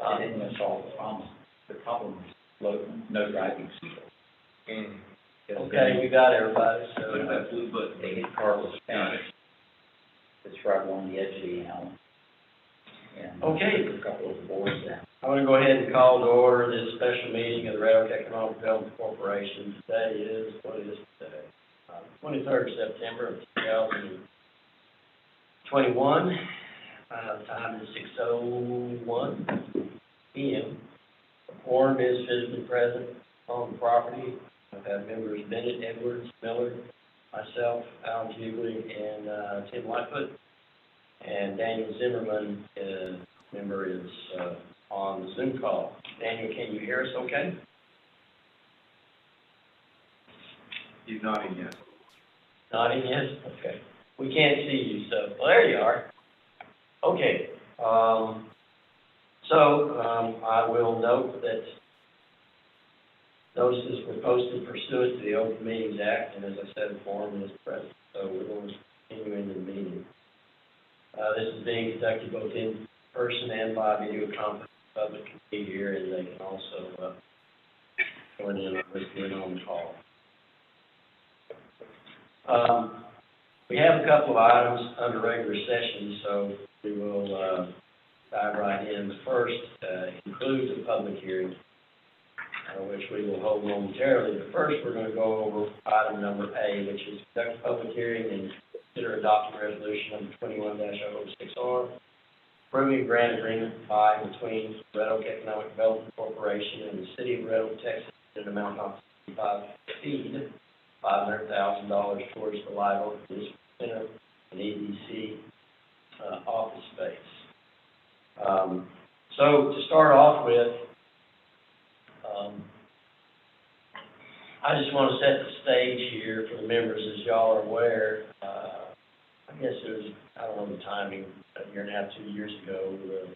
They didn't solve the problem. The problem is no driving skill. Okay, we got everybody, so. That blue book, they hit Carlos Spanish. It's right along the edge of the alley. And okay. There's a couple of boards down. I'm going to go ahead and call to order this special meeting of the Red Oak Economic Development Corporation. Today is, what is today? 23rd September of 2021. Time is 6:01 p.m. The quorum is physically present on the property. I've had members Bennett, Edwards, Miller, myself, Alan Hughley, and Tim Lightfoot. And Daniel Zimmerman, member, is on the Zoom call. Daniel, can you hear us okay? He's nodding yes. Nodding yes? Okay. We can't see you, so, well, there you are. Okay. I will note that notices were posted pursuant to the Open Meetings Act, and as I said, the forum is present, so we're going to continue into the meeting. This is being conducted both in person and by video conference. The public can be here, and they can also join in and listen in on the call. We have a couple of items under regular session, so we will dive right in. The first includes a public hearing, which we will hold momentarily. But first, we're going to go over item number A, which is conduct a public hearing and consider adopting resolution number 21-006R, approving grant agreement by and between Red Oak Economic Development Corporation and the City of Red Oak, Texas, in an amount of $500,000 towards the Live Oak Municipal Center and EDC office space. So to start off with, I just want to set the stage here for the members. As y'all are aware, I guess it was, I don't know the timing, a year and a half, 2 years ago, the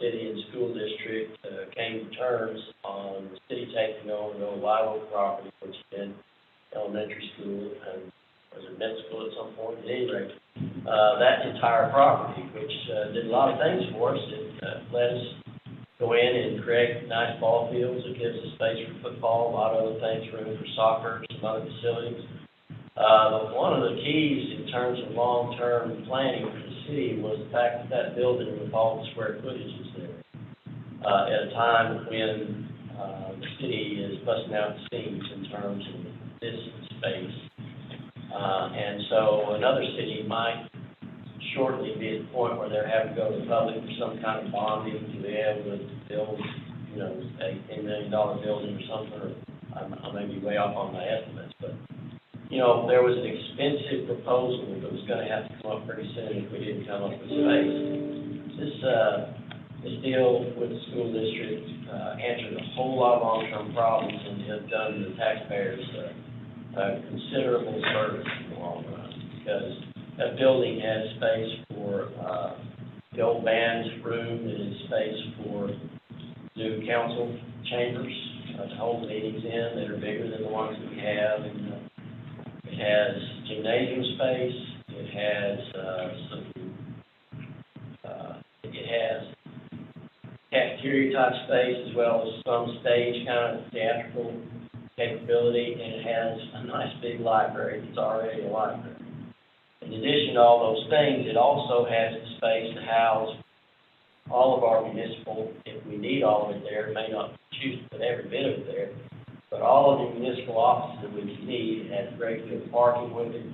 city and school district came to terms on the city taking over the old Live Oak property, which had been elementary school and was it middle school at some point. At any rate, that entire property, which did a lot of things for us. It let us go in and create nice ball fields. It gives us space for football, a lot of other things, room for soccer, some other facilities. But one of the keys in terms of long-term planning for the city was the fact that that building with all the square footage is there. At a time when the city is busting out the seams in terms of this space. And so another city might shortly be at the point where they're having to go to the public for some kind of bonding to be able to build, a $10 million building or something, or I may be way off on my estimates, but, there was an expensive proposal that was going to have to come up pretty soon if we didn't come up with space. This deal with the school district answered a whole lot of long-term problems and has done the taxpayers considerable service in the long run, because that building has space for the old band's room. It is space for new council chambers to hold meetings in that are bigger than the ones that we have. And it has gymnasium space. It has it has cafeteria type space, as well as some stage kind of theatrical capability, and it has a nice big library. It's already a library. In addition to all those things, it also has the space to house all of our municipal, if we need all of it there, may not choose to put every bit of it there, but all of the municipal offices that we need. It has a great deal of parking with it.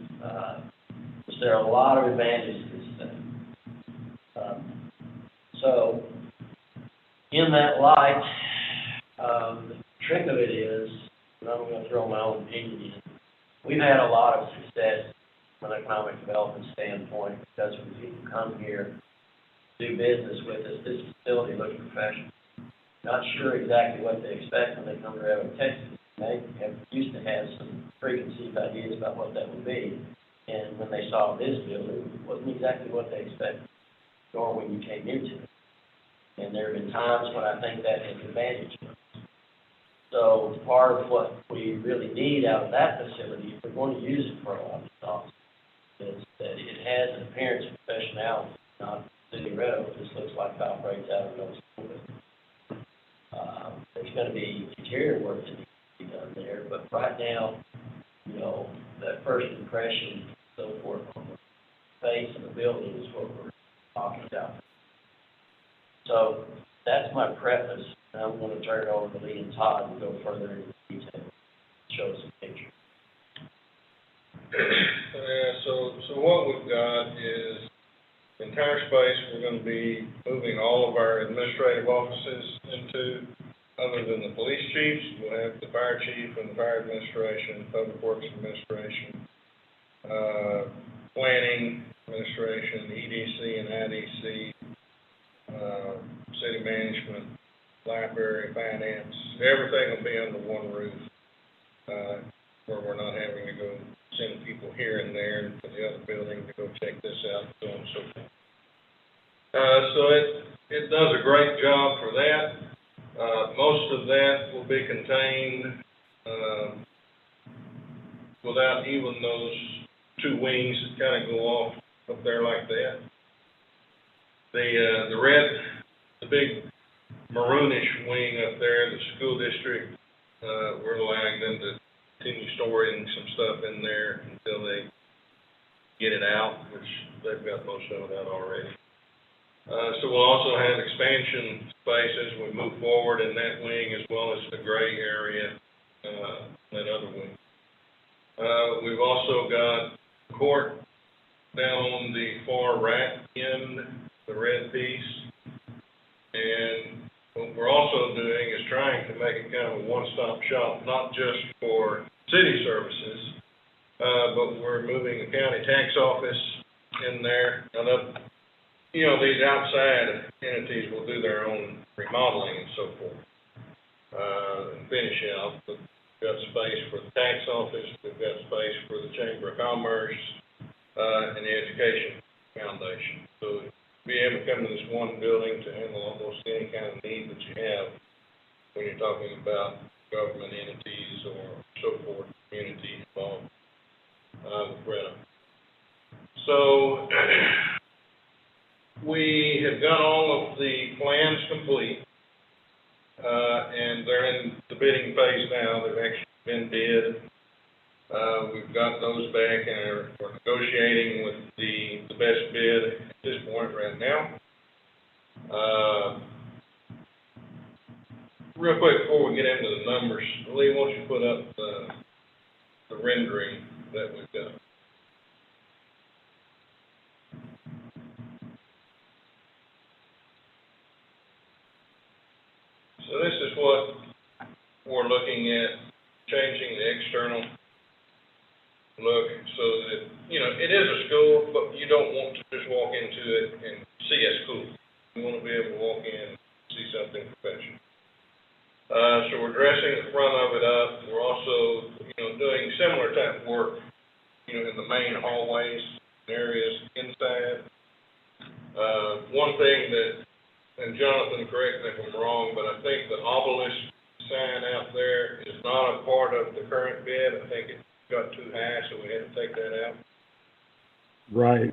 There are a lot of advantages to this thing. So, in that light, the trick of it is, and I'm going to throw my own opinion in, we've had a lot of success from an economic development standpoint, because when people come here to do business with us, this facility looks professional. Not sure exactly what they expect when they come to Red Oak, Texas. They used to have some preconceived ideas about what that would be, and when they saw this building, it wasn't exactly what they expected, nor when you came into it. And there have been times when I think that has advantaged us. So part of what we really need out of that facility, if we're going to use it for a lot of stuff, is that it has an appearance of professionality. Not City of Red Oak, this looks like it operates out of those schools. it's gonna be interior work that needs to be done there, but right now, you know, that first impression, so forth, on the face of the building is what we're talking about. So, that's my preface, and I'm gonna turn it over to Lee and Todd to go further into detail, show some pictures. So what we've got is entire space we're gonna be moving all of our administrative offices into, other than the police chiefs. We'll have the fire chief and the fire administration, public works administration, planning administration, EDC and IDC, city management, library, finance, everything will be under one roof, where we're not having to go send people here and there to the other building to go check this out and so on and so forth. So it does a great job for that. Most of that will be contained, without even those two wings that kind of go off up there like that. The big maroonish wing up there, the school district, we're allowing them to continue storing some stuff in there until they get it out, which they've got most of it out already. So we'll also have expansion space as we move forward in that wing, as well as the gray area, that other wing. We've also got court down on the far right end, the red piece. And what we're also doing is trying to make it kind of a one-stop shop, not just for city services, but we're moving the county tax office in there. Now, you know, these outside entities will do their own remodeling and so forth, and finish out. But we've got space for the tax office, we've got space for the Chamber of Commerce, and the Education Foundation. So be able to come to this one building to handle almost any kind of need that you have when you're talking about government entities or so forth, community involved with Greta. So we have got all of the plans complete, and they're in the bidding phase now. They've actually been bid. We've got those back and we're negotiating with the best bid at this point right now. Real quick before we get into the numbers, Lee, why don't you put up the rendering that we've got. So this is what we're looking at, changing the external look so that, you know, it is a school, but you don't want to just walk into it and see a school. You want to be able to walk in and see something professional. So we're dressing the front of it up. We're also, you know, doing similar type of work, you know, in the main hallways and areas inside. One thing that, and Jonathan, correct me if I'm wrong, but I think the obelisk sign out there is not a part of the current bid. I think it got too high, so we had to take that out. Right.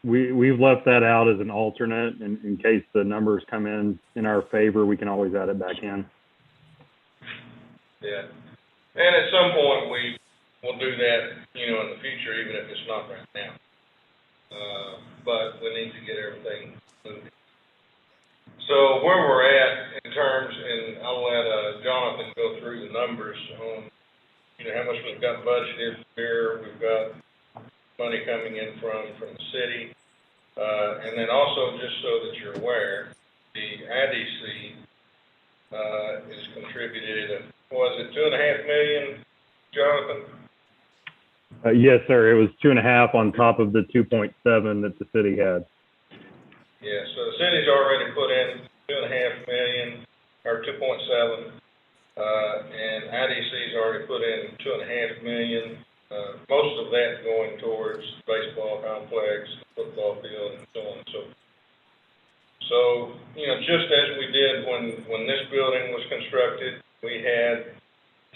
We've left that out as an alternate in case the numbers come in our favor. We can always add it back in. Yeah. And at some point we will do that, you know, in the future, even if it's not right now. But we need to get everything moving. So where we're at in terms, and I'll let Jonathan go through the numbers on, you know, how much we've got budgeted here. We've got money coming in from the city. And then also, just so that you're aware, the IDC is contributed, was it $2.5 million, Jonathan? Yes, sir. It was 2.5 on top of the 2.7 that the city had. Yeah, so the city's already put in $2.5 million, or 2.7, and IDC's already put in $2.5 million. Most of that going towards the baseball complex, the football field, and so on and so forth. So, you know, just as we did when this building was constructed, we had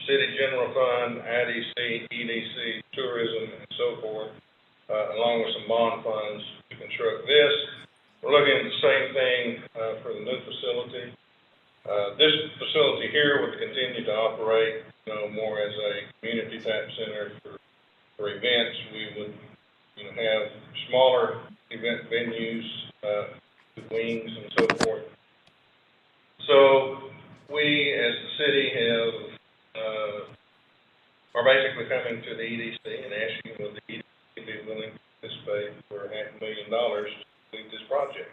city general fund, IDC, EDC, tourism, and so forth, along with some bond funds to construct this. We're looking at the same thing for the new facility. This facility here would continue to operate, more as a community type center for events. We would, have smaller event venues, wings and so forth. So we, as the city, are basically coming to the EDC and asking will the EDC be willing to participate for $500,000 to complete this project.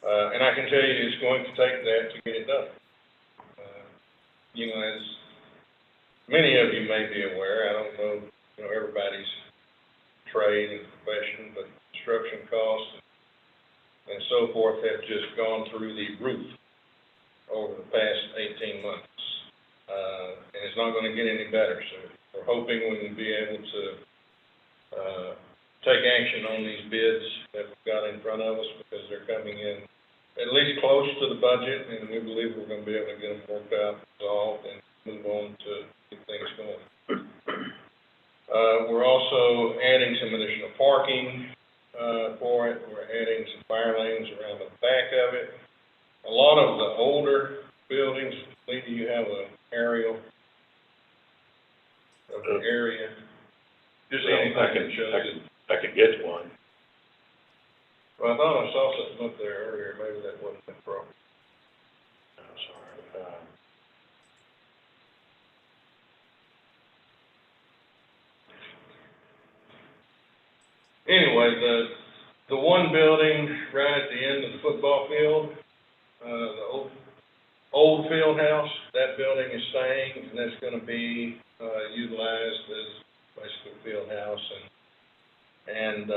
And I can tell you it's going to take that to get it done. As many of you may be aware, I don't know, everybody's trade and profession, but construction costs and so forth have just gone through the roof over the past 18 months. And it's not going to get any better. So we're hoping we can be able to take action on these bids that we've got in front of us, because they're coming in at least close to the budget, and we believe we're going to be able to get them worked out, resolved, and move on to get things going. We're also adding some additional parking for it. We're adding some fire lanes around the back of it. A lot of the older buildings, Lee, do you have an aerial of the area? Just anything that shows it. I could get one. Well, I thought I saw something up there earlier. Maybe that wasn't the problem. I'm sorry. Anyway, the one building right at the end of the football field, the old field house, that building is staying, and that's going to be utilized as basically a field house and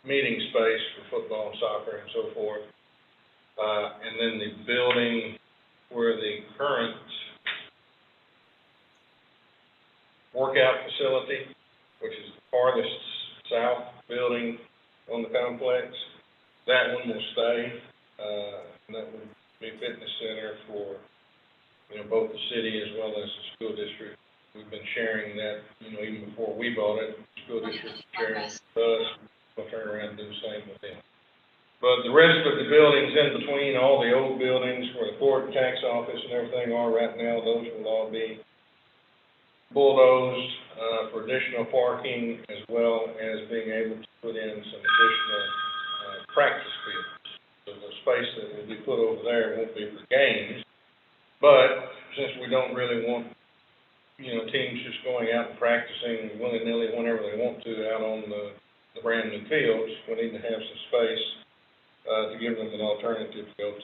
meeting space for football and soccer and so forth. And then the building where the current workout facility, which is the farthest south building on the complex, that one will stay. And that will be a fitness center for, both the city as well as the school district. We've been sharing that, even before we bought it, the school district sharing it with us. We'll turn around and do the same with them. But the rest of the buildings in between, all the old buildings where the court and tax office and everything are right now, those will all be bulldozed for additional parking, as well as being able to put in some additional practice fields. So the space that will be put over there won't be for games, but since we don't really want, teams just going out and practicing willy-nilly whenever they want to out on the brand new fields, we need to have some space to give them an alternative to go to.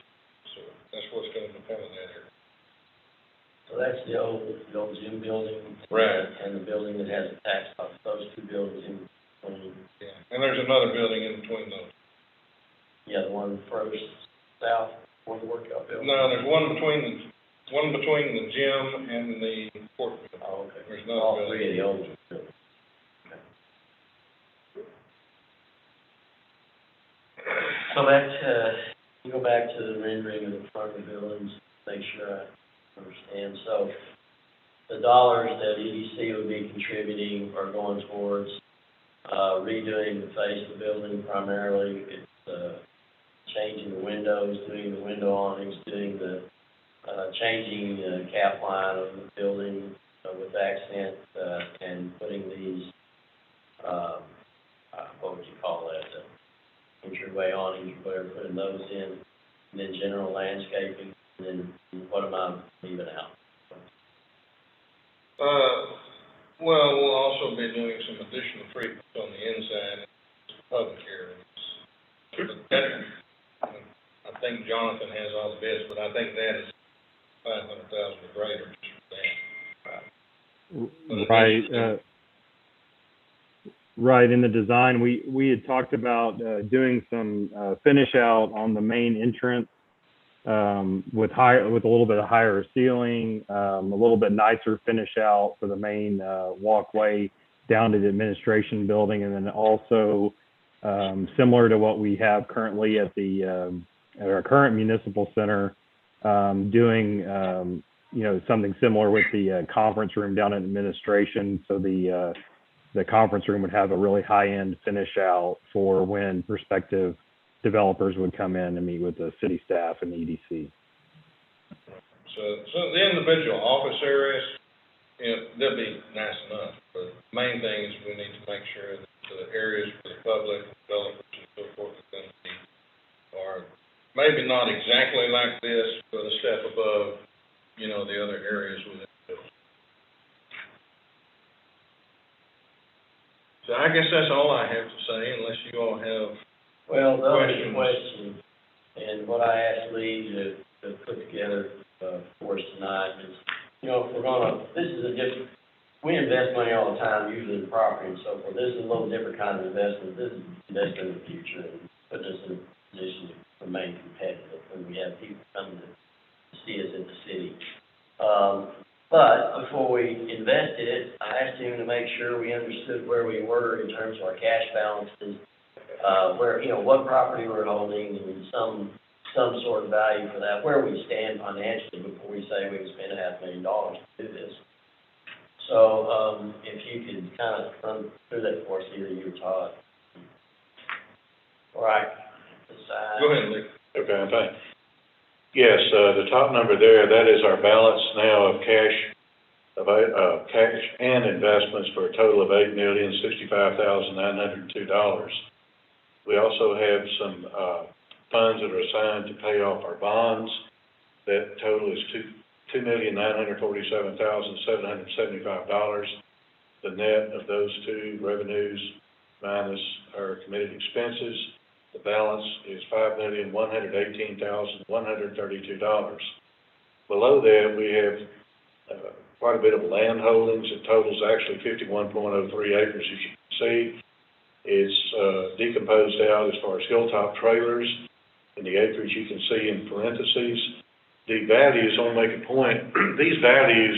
So that's what's going to depend on that area. So that's the old gym building. Right. And the building that has a tax office, those two buildings in between. Yeah, and there's another building in between those. Yeah, the one further south, where the workout building. No, there's one between the gym and the court building. Oh, okay. There's another all building. three of the old buildings. So that, we go back to the rendering of the front of the buildings, make sure I understand. So the dollars that EDC would be contributing are going towards redoing the face of the building primarily. It's changing the windows, doing the window awnings, doing the changing the cap line of the building with accent, and putting these, what would you call that? Entryway awnings or whatever, putting those in, and then general landscaping, and then what am I leaving out? Well, we'll also be doing some additional treatments on the inside and public areas. But that, I think Jonathan has all the bids, but I think that is $500,000 or greater just for that. Right. Right. In the design, we had talked about doing some finish out on the main entrance with a little bit of higher ceiling, a little bit nicer finish out for the main walkway down to the administration building, and then also similar to what we have currently at our current municipal center, doing something similar with the conference room down in administration, so the conference room would have a really high-end finish out for when prospective developers would come in and meet with the city staff and EDC. So the individual office areas, you know, they'll be nice enough, but the main thing is we need to make sure that the areas for the public, developers and so forth are going to be, are maybe not exactly like this, but a step above, you know, the other areas within the building. So I guess that's all I have to say, unless you all have, Well, the other Questions? question, and what I asked Lee to put together, for us tonight is, you know, if we're gonna, this is a different, we invest money all the time, usually in property and so forth. This is a little different kind of investment. This is investing in the future and putting us in a position to remain competitive when we have people coming to see us in the city. But before we invested it, I asked him to make sure we understood where we were in terms of our cash balances, where, you know, what property we're holding and some sort of value for that, where we stand financially before we say we can spend $500,000 to do this. So, if you could kind of run through that for us, either you or Todd. All right. go ahead, Lee. Okay, thanks. Yes, the top number there, that is our balance now of cash and investments for a total of $8,065,902. We also have some, funds that are assigned to pay off our bonds. That total is $2,947,775. The net of those two revenues minus our committed expenses, the balance is $5,118,132. Below that, we have quite a bit of land holdings. It totals actually 51.03 acres, as you can see. It's decomposed out as far as hilltop trailers. And the acreage you can see in parentheses. The values, I'll make a point, these values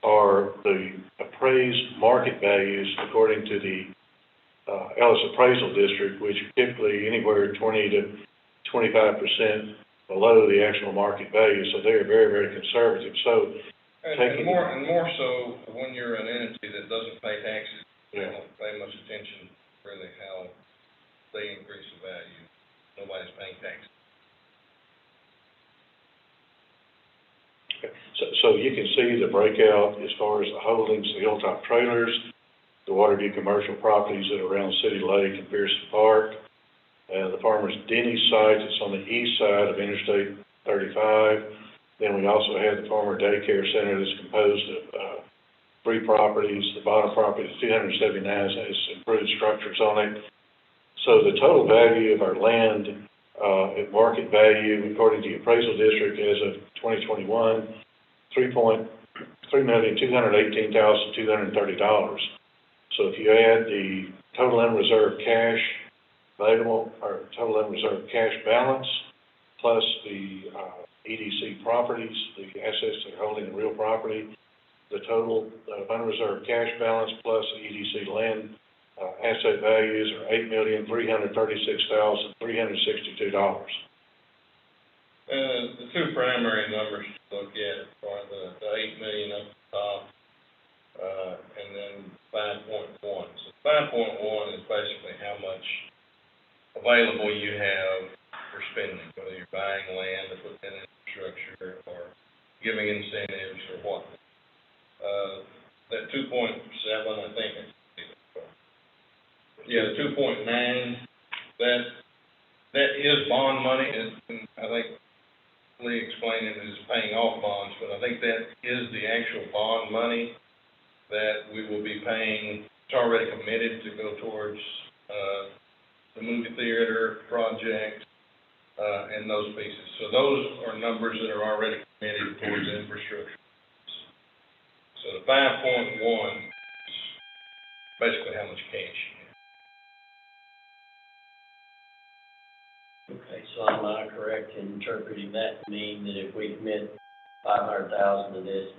are the appraised market values according to the Ellis Appraisal District, which are typically anywhere 20 to 25% below the actual market value. So they are very, very conservative. So And more so when you're an entity that doesn't pay taxes, you don't pay much attention really how they increase the value. Nobody's paying taxes. So you can see the breakout as far as the holdings, the hilltop trailers, the Waterview commercial properties that are around City Lake and Pearson Park, the Farmer's Denny's site that's on the east side of Interstate 35. Then we also have the Farmer Daycare Center that's composed of 3 properties. The bottom property is 279, has improved structures on it. So the total value of our land at market value, according to the appraisal district, as of 2021, $3,218,230. So if you add the total unreserved cash available, or total unreserved cash balance, plus the EDC properties, the assets that are holding the real property, the total unreserved cash balance plus the EDC land asset values are $8,336,362. The two primary numbers to look at are the 8 million up the top, and then 5.1. So 5.1 is basically how much available you have for spending, whether you're buying land to put in infrastructure or giving incentives or what. That 2.7, I think, the 2.9, that is bond money, and I think Lee explained it as paying off bonds, but I think that is the actual bond money that we will be paying. It's already committed to go towards the movie theater project and those pieces. So those are numbers that are already committed towards infrastructure. So the 5.1 is basically how much cash you have. Okay, so am I correct in interpreting that to mean that if we commit $500,000 to this,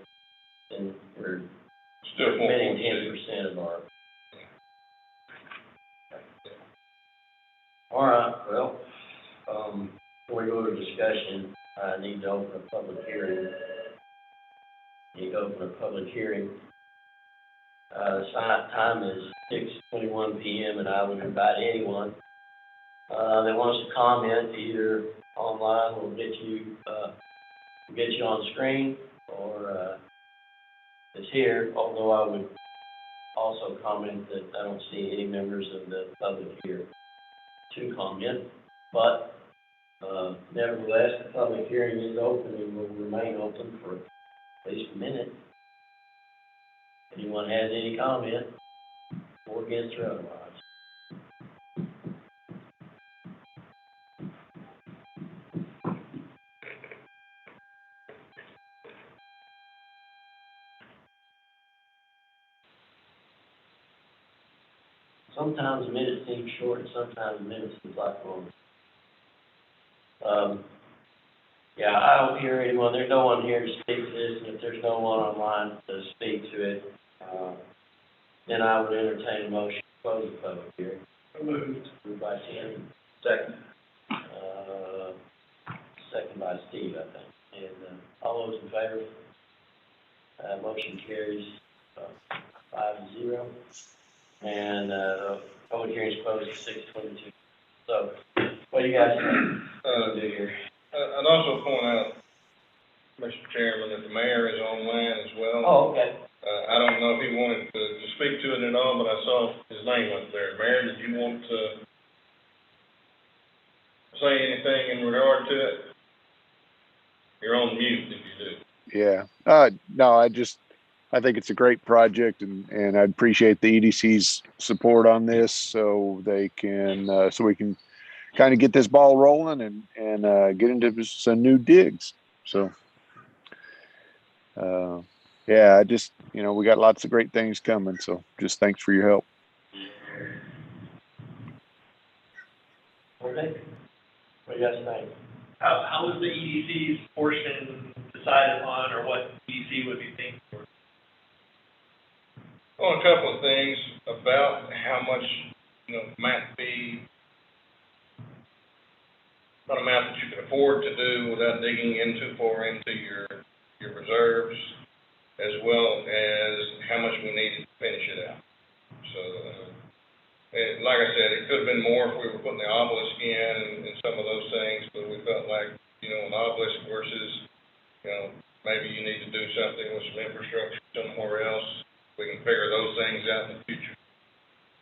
then we're Still committing 4.6. 10% of our? All right, well, before we go to discussion, I need to open a public hearing. The time is 6:21 p.m. and I would invite anyone They want us to comment either online, we'll get you on the screen, or, it's here, although I would also comment that I don't see any members of the public here to comment, but, nevertheless, the public hearing is open and will remain open for at least a minute. Anyone has any comment, or against or otherwise? Sometimes a minute seems short, and sometimes a minute seems like long. Yeah, I don't hear anyone, there's no one here to speak to this, and if there's no one online to speak to it, then I would entertain a motion to close the public hearing. Moved. Moved by Tim. Second. Second by Steve, I think. And, all those in favor? Motion carries, 5-0. And, public hearing is closed at 6:22. So, what do you guys think? Do here? I'd also point out, Mr. Chairman, that the mayor is online as well. Oh, okay. I don't know if he wanted to speak to it at all, but I saw his name up there. Mayor, did you want to say anything in regard to it? You're on mute if you do. Yeah. No, I think it's a great project, and I appreciate the EDC's support on this, so they can, so we can kind of get this ball rolling and get into some new digs. So, yeah, I just, we got lots of great things coming. So just thanks for your help. Okay. What do you guys think? How was the EDC's portion decided on, or what EDC would be thinking for? Well, a couple of things about how much, might be an amount that you can afford to do without digging in too far into your reserves, as well as how much we needed to finish it out. So, and like I said, it could have been more if we were putting the obelisk in and some of those things, but we felt like, an obelisk versus, maybe you need to do something with some infrastructure somewhere else. We can figure those things out in the future.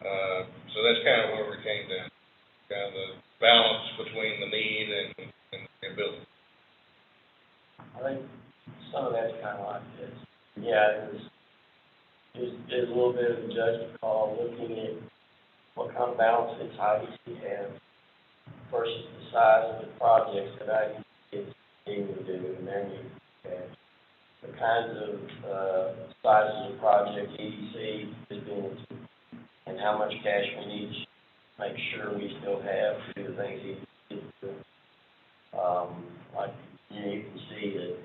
So that's kind of where we came down, kind of the balance between the need and the ability. I think some of that's kind of like this. Yeah, it was a little bit of a judgment call, looking at what kind of balance its IDC have versus the size of the projects that IDC is able to do and their needs. The kinds of sizes of project EDC is doing, and how much cash we need to make sure we still have to do the things EDC is doing. Like, you can see that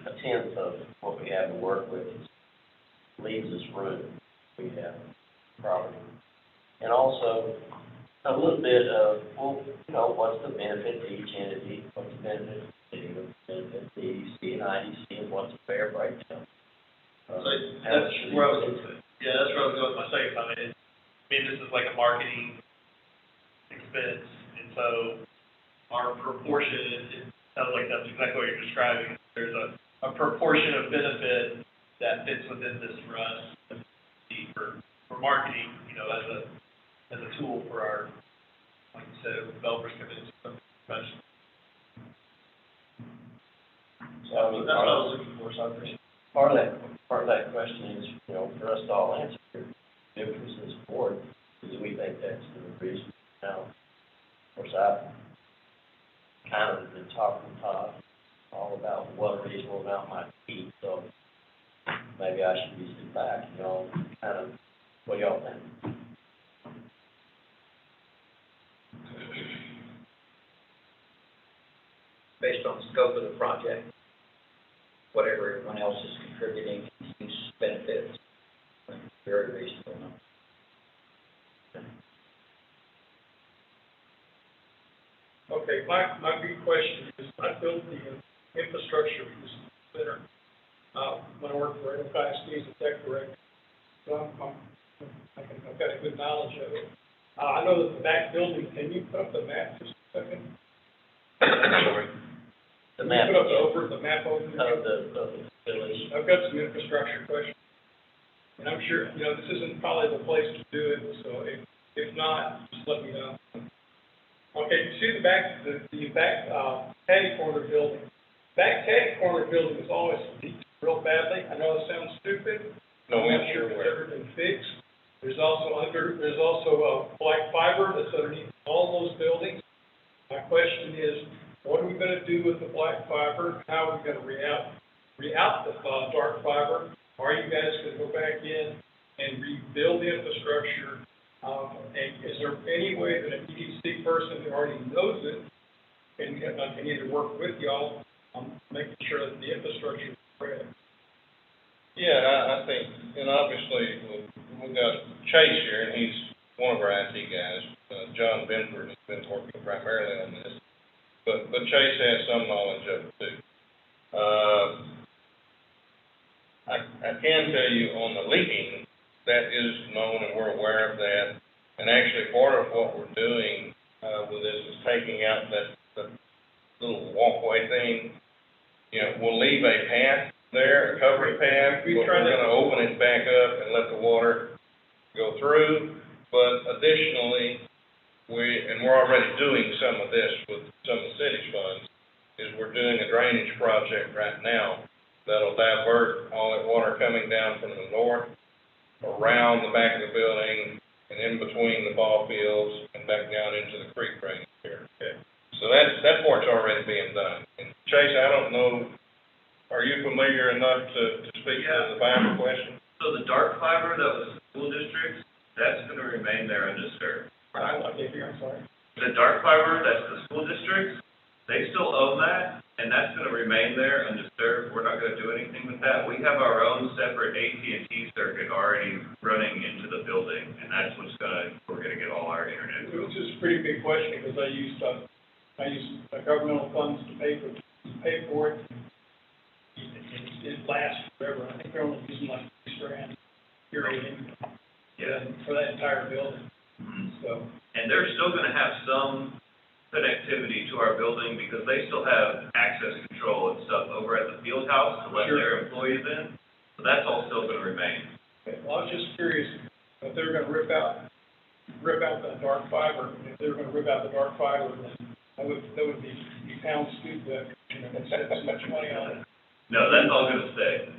a tenth of what we have to work with leaves us room. We have property. And also, a little bit of, what's the benefit to each entity, what's the benefit to the EDC and IDC, and what's a fair breakdown? That's where I was going with my second comment. This is like a marketing expense, and so our proportion, it sounds like that's exactly what you're describing. There's a proportion of benefit that fits within this for us, for marketing, as a tool for our, like you said, developers come into some profession. So that's what I was looking for. So I appreciate it. Part of that question is, for us to all answer, difference in support, is we think that's the reason. Now, of course, I've kind of been talking to Todd all about what a reasonable amount might be, so maybe I should be sitting back, kind of, what do y'all think? Based on the scope of the project, whatever everyone else is contributing, use benefits, very reasonable number. Okay, my big question is, I built the infrastructure for this center, when I worked for Enterprise as a tech director. So I've got a good knowledge of it. I know that the back building, can you put up the map just a second? The Can map. you put up the map over Of again? the village. I've got some infrastructure questions. And I'm sure, you know, this isn't probably the place to do it, so if not, just let me know. Okay, you see the back caddy corner building. Back caddy corner building is always leaked real badly. I know it sounds stupid. No, I'm I'm not sure sure if it's where. ever been fixed. There's also black fiber that's underneath all those buildings. My question is, what are we gonna do with the black fiber? How are we gonna re-out the, dark fiber? Are you guys gonna go back in and rebuild the infrastructure? And is there any way that an EDC person who already knows it can either work with y'all on making sure that the infrastructure is correct? Yeah, I think, and obviously, we've got Chase here, and he's one of our IT guys. John Benford has been working primarily on this, but Chase has some knowledge of it too. I can tell you on the leaking, that is known and we're aware of that. And actually, part of what we're doing, with this is taking out the little walkway thing. You know, we'll leave a path there, a covered path, but we're gonna open it back up and let the water go through. But additionally, we're already doing some of this with some of the city's funds, is we're doing a drainage project right now that'll divert all that water coming down from the north, around the back of the building, and in between the ball fields, and back down into the creek drainage here. Okay. So that part's already being done. And Chase, I don't know, are you familiar enough to speak to the fiber question? So the dark fiber that was school districts, that's gonna remain there undisturbed. I can't hear, I'm sorry. The dark fiber, that's the school districts, they still own that, and that's gonna remain there undisturbed. We're not gonna do anything with that. We have our own separate AT&T circuit already running into the building, and that's we're gonna get all our internet. Which is a pretty big question, because I use governmental funds to pay for it. It lasts forever. I think they're only using like $6,000 period for that entire building. So. And they're still gonna have some connectivity to our building because they still have access control and stuff over at the field house to let their employees in. So that's all still gonna remain. Okay. Well, I was just curious if they were gonna rip out the dark fiber. If they were gonna rip out the dark fiber, then that would be pound stupid, you know, spend so much money on it. No, that's all gonna stay.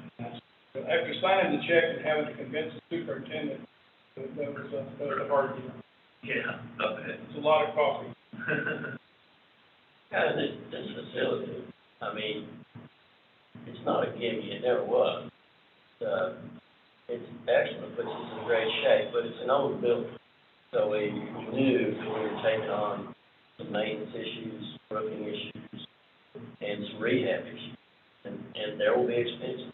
But after signing the check and having to convince the superintendent, that was a hard deal. Yeah, up ahead. It's a lot of coffee. Kind of this facility, I mean, it's not a gimme, it never was. It's excellent, puts us in great shape, but it's an old building. So we knew that we were taking on some maintenance issues, roofing issues, and some rehab issues. And there will be expenses.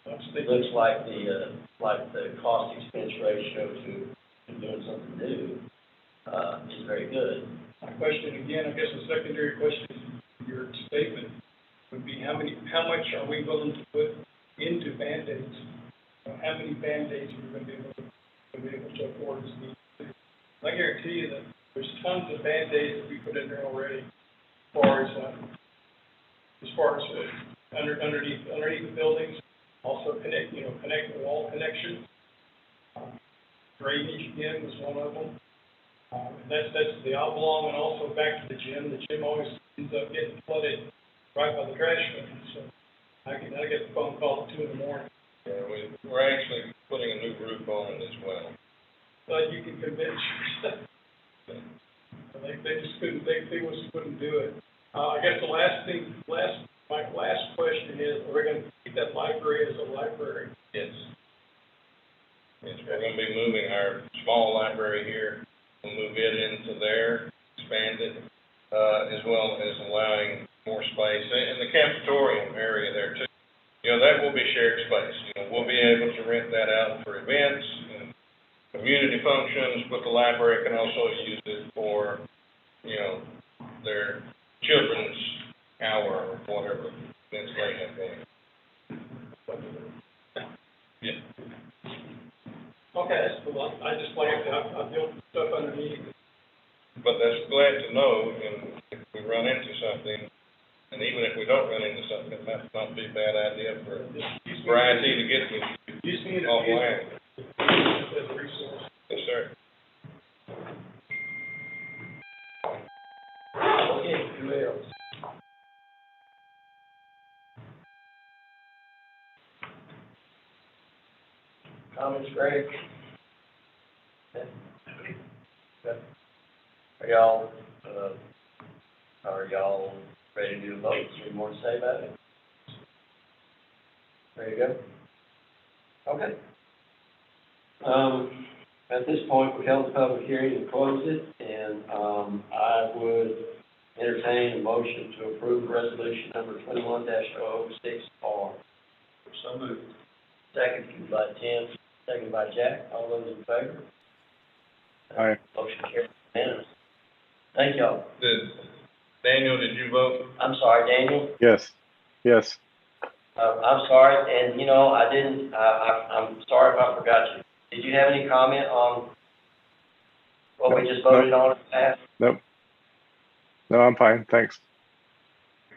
It looks like the cost expense ratio to doing something new, is very good. My question again, I guess the secondary question to your statement would be how much are we willing to put into Band-Aids? How many Band-Aids are we going to be able to afford as needed? I guarantee you that there's tons of Band-Aids that we put in there already, as far as underneath the buildings, also connect the wall connections. Drainage again was one of them. That's the oblong, and also back to the gym. The gym always ends up getting flooded right by the trash can. So I get the phone call at 2 in the morning. Yeah, we're actually putting a new roof on it as well. But you can convince yourself. They just couldn't. They just couldn't do it. I guess my last question is: are we going to keep that library as a library? Yes. Yes, we're going to be moving our small library here. We'll move it into there, expand it, as well as allowing more space in the cafeteria area there too. You know, that will be shared space. You know, we'll be able to rent that out for events and community functions, but the library can also use it for, you know, their children's hour or whatever events they have going. Yeah. Okay, that's cool. I just like I built stuff underneath. But that's glad to know, and if we run into something, and even if we don't run into something, it might not be a bad idea for IT to get Use me in offline. as a resource. Yes, sir. Okay, who else? Comments, Greg? Okay. Are y'all ready to do a vote? Is there any more to say about it? Ready to go? Okay. At this point, we held the public hearing and closed it, and, I would entertain a motion to approve resolution number 21-006R. So moved. Second by Tim, second by Jack. All those in favor? Aye. Motion carried unanimous. Thank y'all. Daniel, did you vote? I'm sorry, Daniel. Yes, yes. I'm sorry, and you know, I'm sorry if I forgot you. Did you have any comment on what we just voted on in the past? Nope. No, I'm fine, thanks.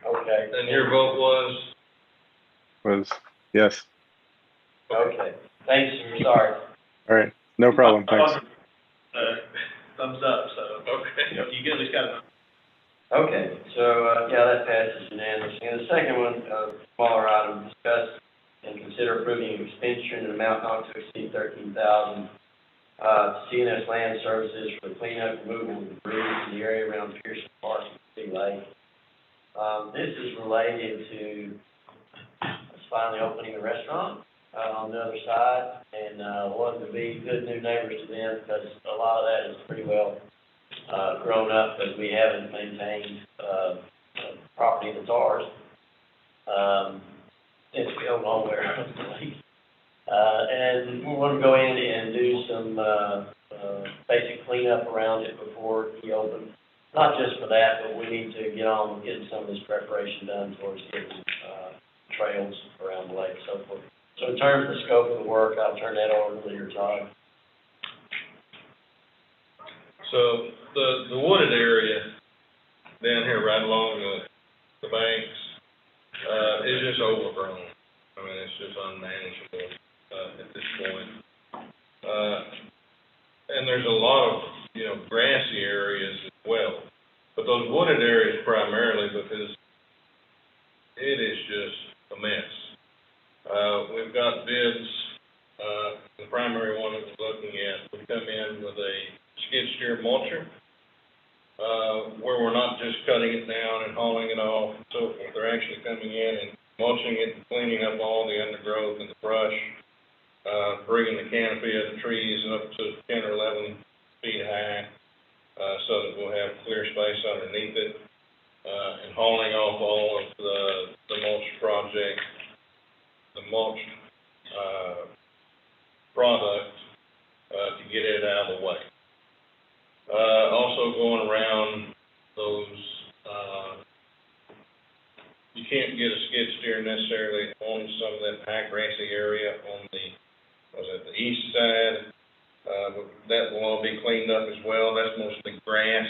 Okay. And your vote was? Yes. Okay. Thanks, I'm sorry. All right, no problem, thanks. Thumbs up, so. Okay. You get at least got a. Okay, so, yeah, that passes unanimously. And the second one, smaller item, discuss and consider approving expenditure in an amount not to exceed $13,000 to CNS Land Services for the cleanup, removal of debris in the area around Pearson Park and City Lake. This is related to us finally opening a restaurant on the other side, and wanted to be good new neighbors to them because a lot of that is pretty well grown up, but we haven't maintained property that's ours since we own all there. And we want to go in and do some basic cleanup around it before we open. Not just for that, but we need to get on with getting some of this preparation done towards getting trails around the lake and so forth. So in terms of the scope of the work, I'll turn that over to Leader Todd. So the wooded area down here right along the banks, is just overgrown. I mean, it's just unmanageable, at this point. And there's a lot of, grassy areas as well. But those wooded areas primarily because it is just a mess. We've got bids, the primary one that we're looking at, we come in with a skid steer mulcher, where we're not just cutting it down and hauling it off and so forth. They're actually coming in and mulching it and cleaning up all the undergrowth and the brush, bringing the canopy of the trees up to 10 or 11 feet high, so that we'll have clear space underneath it, and hauling off all of the mulch project, the mulch, product, to get it out of the way. Also going around those, you can't get a skid steer necessarily on some of that high grassy area on the east side. But that will all be cleaned up as well. That's mostly grass,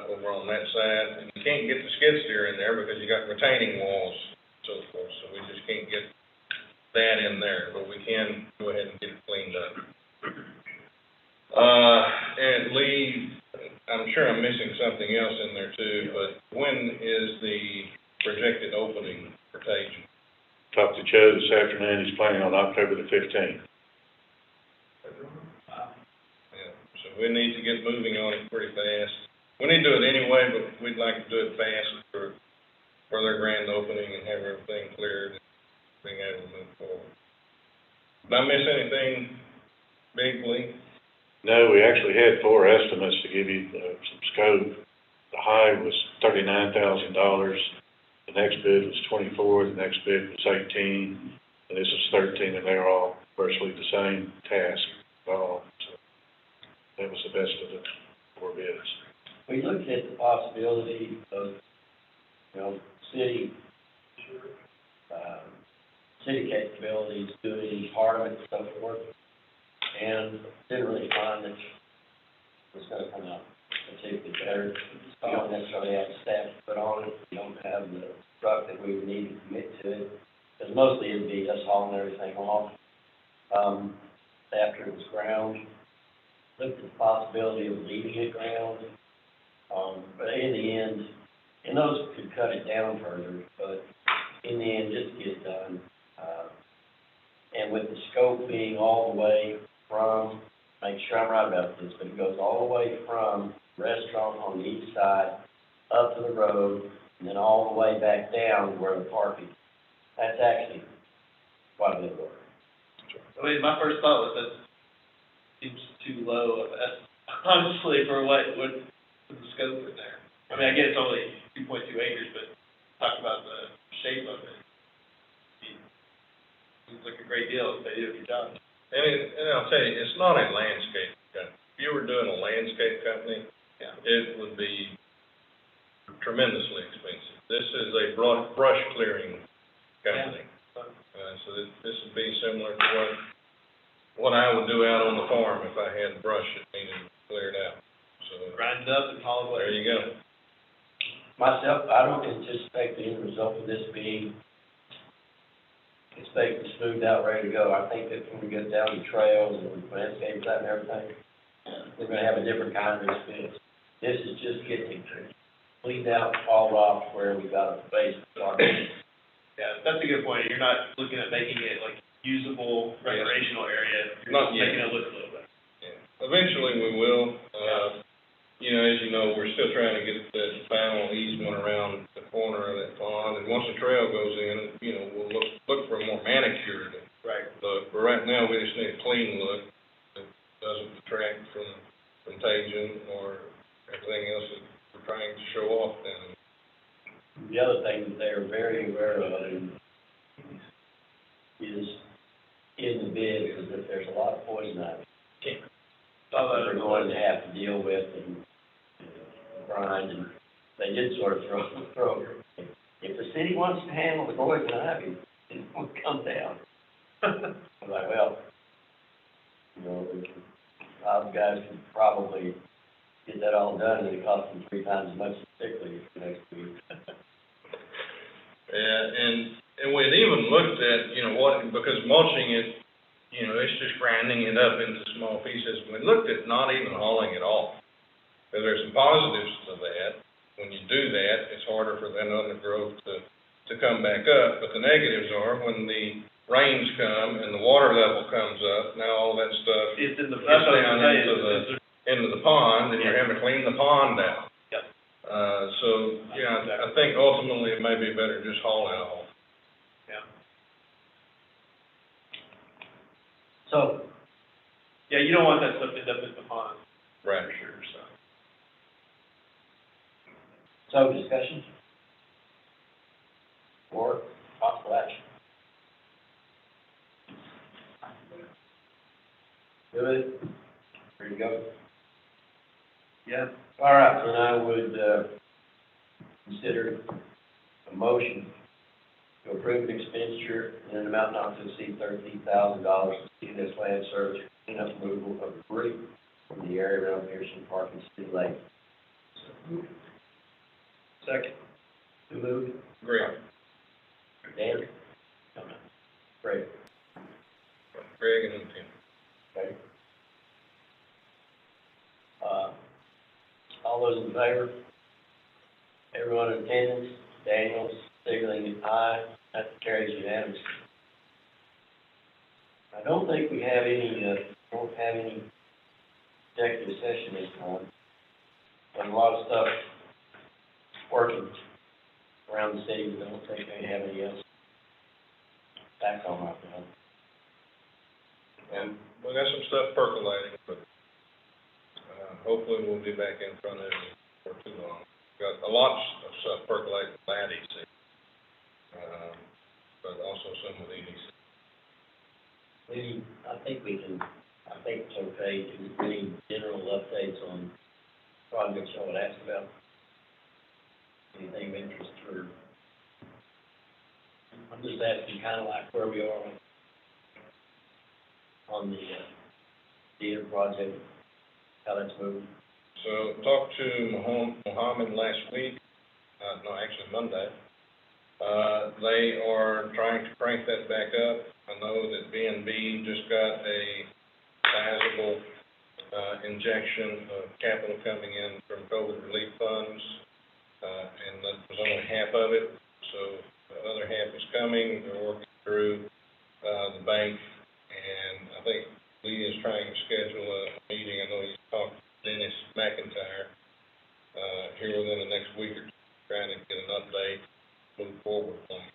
over on that side. And you can't get the skid steer in there because you got retaining walls and so forth. So we just can't get that in there, but we can go ahead and get it cleaned up. And Lee, I'm sure I'm missing something else in there too, but when is the projected opening for Tage? Talked to Joe this afternoon, he's planning on October the 15th. Yeah, so we need to get moving on it pretty fast. We need to do it anyway, but we'd like to do it fast for their grand opening and have everything cleared and being able to move forward. Did I miss anything big, Lee? No, we actually had 4 estimates to give you some scope. The high was $39,000. The next bid was 24. The next bid was 18, and this is 13, and they're all virtually the same task. So that was the best of the 4 bids. We looked at the possibility of, city capabilities, doing part of it and so forth, and didn't really find that it's gonna come out particularly better. You don't necessarily have staff to put on it, you don't have the truck that we would need to commit to it, because mostly it'd be us hauling everything off. After it was ground, looked at the possibility of leaving it ground. But in the end, and those could cut it down further, but in the end, just get it done. And with the scope being all the way from, make sure I'm right about this, but it goes all the way from restaurant on the east side up to the road, and then all the way back down where the parking. That's actually quite a bit of work. I mean, my first thought was that seems too low, honestly, for what the scope in there. I mean, I get it's only 2.2 acres, but talk about the shape of it. Seems like a great deal if they do a good job. And I'll tell you, it's not a landscape company. If you were doing a landscape company, Yeah. it would be tremendously expensive. This is a brush clearing company. So this would be similar to what I would do out on the farm if I had brush that needed cleared out. So Grind it up and haul it away. there you go. Myself, I don't anticipate the end result of this being expect to smoothed out, ready to go. I think that when we get down the trails and landscape that and everything, we're gonna have a different kind of experience. This is just getting cleaned out, hauled off where we got a base. Yeah, that's a good point. You're not looking at making it like usable recreational area. You're Not just yet. making it look a little better. Yeah. Eventually we will. You know, as you know, we're still trying to get that final easement around the corner of that pond. And once the trail goes in, you know, we'll look for a more manicured look. But right now, we just need a clean look that doesn't detract from contagion or everything else that we're trying to show off down there. The other thing that they're very aware of is in the bid is that there's a lot of poison ivy that they're going to have to deal with and grind, and they did sort of throw. If the city wants to handle the poison ivy, it will come down. I'm like, well, you know, our guys could probably get that all done, and it costs them 3 times as much as sick leave for next week. Yeah, and we'd even looked at, you know, because mulching it, you know, it's just grinding it up into small pieces. We looked at not even hauling it off. Because there's some positives to that. When you do that, it's harder for that undergrowth to come back up. But the negatives are when the rains come and the water level comes up, now all that stuff It's in the gets down into the pond, and you're having to clean the pond out. Yep. So, yeah, I think ultimately it may be better just haul it off. Yeah. So, Yeah, you don't want that stuff to end up in the pond. Right. For sure, so. so discussions? Or possible action? Good? Ready to go? Yeah. All right, then I would, consider a motion to approve an expenditure in an amount not to exceed $13,000 to see this land service cleanup removal of debris from the area around Pearson Park and City Lake. Second. Who moved? Great. Dan? No. Great. Greg and Tim. Okay. All those in favor? Everyone in attendance? Daniel, signaling aye. That carries unanimously. I don't think we have any, executive session this time. But a lot of stuff working around the city. We don't think they have any else back on right now. And we got some stuff percolating, but hopefully we'll be back in front of you for too long. Got a lot of stuff percolating with EDC, but also some with EDC. I think it's okay to any general updates on projects y'all would ask about. Anything of interest for, I'm just asking kind of like where we are on the theater project, how that's moving. So talked to Mohammed last week, no, actually Monday. They are trying to crank that back up. I know that B&B just got a sizable, injection of capital coming in from COVID relief funds, and that was only half of it. So the other half is coming. They're working through, the bank, and I think Lee is trying to schedule a meeting. I know he's talked to Dennis McIntyre, here within the next week or two, trying to get an update, move forward plan.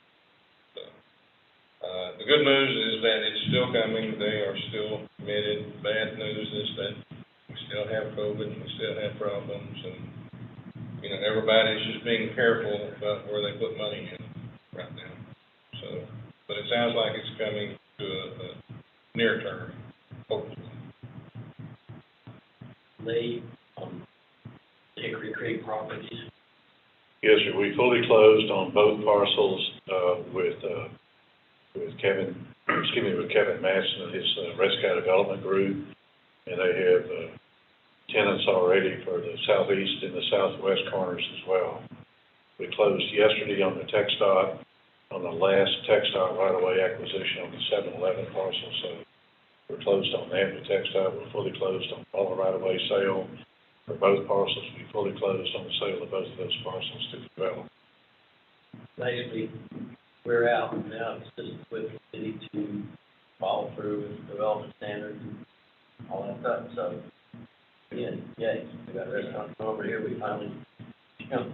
So, the good news is that it's still coming. They are still committed. Bad news is that we still have COVID, and we still have problems, and, you know, everybody's just being careful about where they put money in right now. So, but it sounds like it's coming to a near term, hopefully. Lee, Hickory Creek properties. Yes, sir, we fully closed on both parcels, with Kevin, with Kevin Madsen and his, Red Sky Development Group. And they have, tenants already for the southeast and the southwest corners as well. We closed yesterday on the TxDOT, on the last TxDOT right-of-way acquisition on the 7-Eleven parcel, so we're closed on that with TxDOT. We're fully closed on all the right-of-way sale for both parcels. We fully closed on the sale of both of those parcels to the developer. Basically, we're out now, it's just with the city to follow through with development standards and all that stuff, so, again, yay, we got restaurants over here, we finally, you know,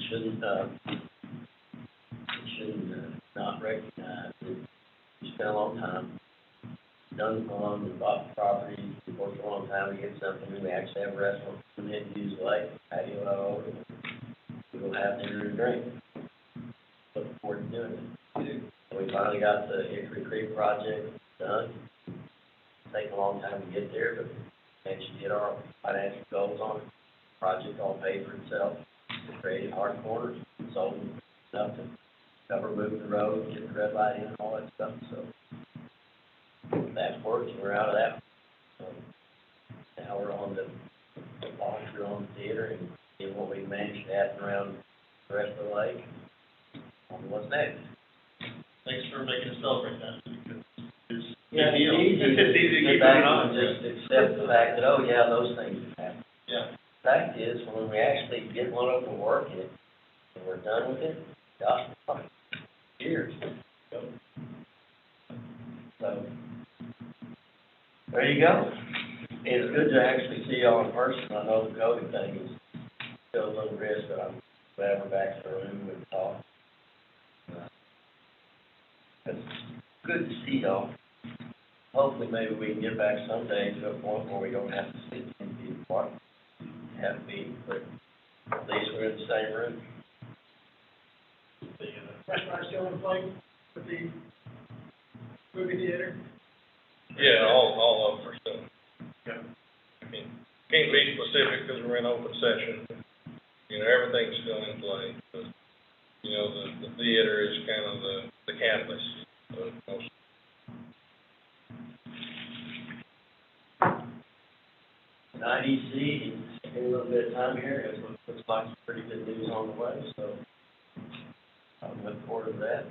shouldn't not recognize that we spent a long time, done a long, we bought the property, we worked a long time to get something, and we actually have a restaurant, we didn't use the lake, patio all over, we will have dinner and drink. Looking forward to doing it. So we finally got the Hickory Creek project done. It's taken a long time to get there, but we managed to get our financial goals on it. Project all paid for itself. We created hard corners, sold enough to cover, move the road, get the red light in, and all that stuff. So that worked, and we're out of that. So now we're on the launch, we're on the theater, and seeing what we managed to happen around the rest of the lake. What's next? Thanks for making us celebrate that, because it's. Yeah, it's easy It's easy to to keep sit back going on. and just accept the fact that, oh, yeah, those things happen. Yeah. Fact is, when we actually get one of them working, and we're done with it, gosh, years. So, there you go. It's good to actually see y'all in person. I know the COVID thing is still a little risk, but I'm glad we're back in the room and talk. It's good to see y'all. Hopefully, maybe we can get back someday to a point where we don't have to sit in the apart, have to be, but at least we're in the same room. The restaurant still in play with the movie theater? Yeah, all of them are still. Yeah. I mean, can't be specific because we're in open session. You know, everything's still in play, but, you know, the theater is kind of the catalyst of most. IDC, spend a little bit of time here, it looks like some pretty good news on the way, so I'm looking forward to that.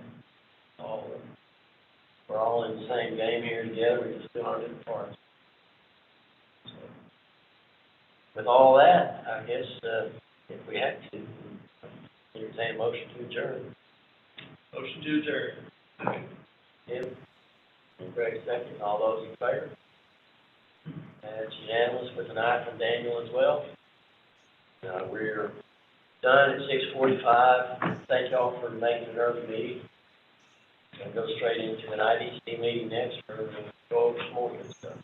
We're all in the same game here together, we're just doing our different parts. So, with all that, I guess, if we had to, entertain a motion to adjourn. Motion to adjourn. Tim, and Greg second, all those in favor? That's unanimous with an eye from Daniel as well. We're done at 6:45. Thank y'all for making an early meeting. Gonna go straight into an IDC meeting next for go over some more good stuff.